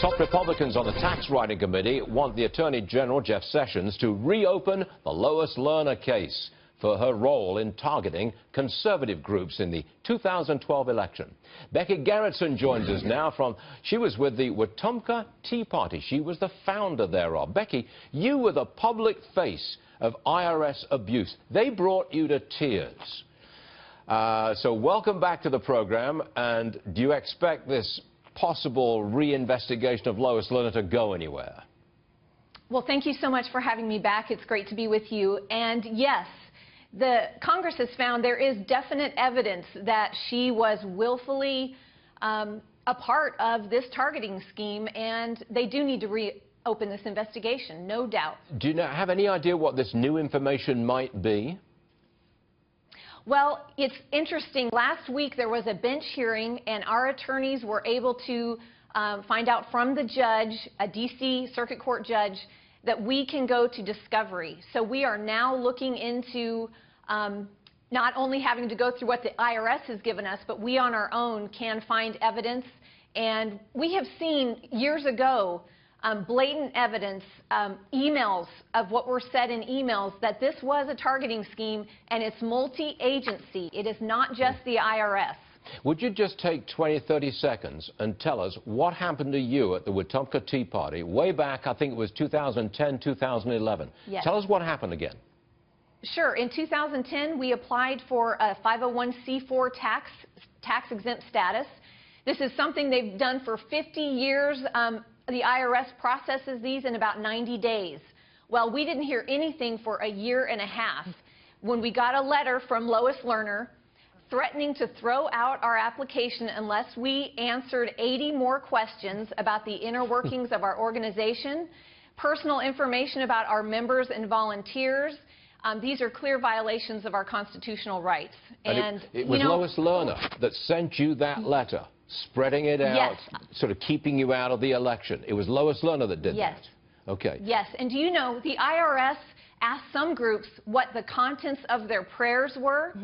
Top Republicans on the tax writing committee want the Attorney General, Jeff Sessions, to reopen the Lois Lerner case for her role in targeting conservative groups in the 2012 election. Becky Gerritson joins us now she was with the Wetumpka Tea Party. She was the founder thereof. Becky, you were the public face of IRS abuse. They brought you to tears. So welcome back to the program, and do you expect this possible reinvestigation of Lois Lerner to go anywhere? Well, thank you so much for having me back. It's great to be with you. And yes, the Congress has found there is definite evidence that she was willfully a part of this targeting scheme, and they do need to reopen this investigation, no doubt. Do you have any idea what this new information might be? Well, it's interesting. Last week there was a bench hearing, and our attorneys were able to find out from the judge, a D.C. Circuit Court judge, that we can go to discovery. So we are now looking into not only having to go through what the IRS has given us, but we on our own can find evidence. And we have seen years ago blatant evidence, emails of what were said in emails, that this was a targeting scheme, and it's multi-agency. It is not just the IRS. Would you just take 20, 30 seconds and tell us what happened to you at the Wetumpka Tea Party way back, I think it was 2010, 2011. Yes. Tell us what happened again. Sure. In 2010, we applied for a 501c4 tax-exempt status. This is something they've done for 50 years. The IRS processes these in about 90 days. Well, we didn't hear anything for a year and a half when we got a letter from Lois Lerner threatening to throw out our application unless we answered 80 more questions about the inner workings of our organization, personal information about our members and volunteers. These are clear violations of our constitutional rights. And it was Lois Lerner that sent you that letter, spreading it out, yes, sort of keeping you out of the election. It was Lois Lerner that did yes, that? Okay. Yes. And do you know, the IRS asked some groups what the contents of their prayers were,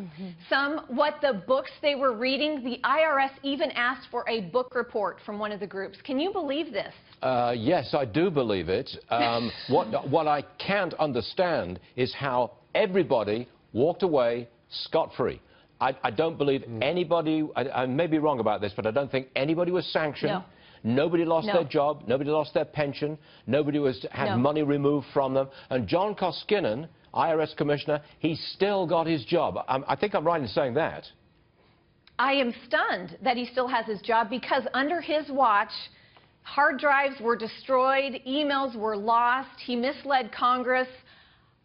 some what the books they were reading. The IRS even asked for a book report from one of the groups. Can you believe this? Yes, I do believe it. What I can't understand is how everybody walked away scot-free. I don't believe anybody, I may be wrong about this, but I don't think anybody was sanctioned. No. Nobody lost their job. Nobody lost their pension. Nobody had money removed from them. And John Koskinen, IRS Commissioner, he still got his job. I think I'm right in saying that. I am stunned that he still has his job, because under his watch, hard drives were destroyed, emails were lost, he misled Congress.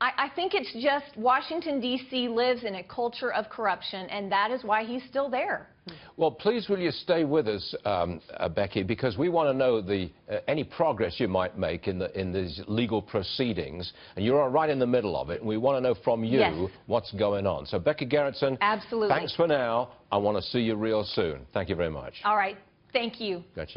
I think it's just Washington, D.C. lives in a culture of corruption, and that is why he's still there. Well, please will you stay with us, Becky, because we want to know any progress you might make in these legal proceedings, and you're right in the middle of it, and we want to know from you what's going on. So, Becky Gerritson, absolutely. Thanks for now. I want to see you real soon. Thank you very much. All right. Thank you. Gotcha.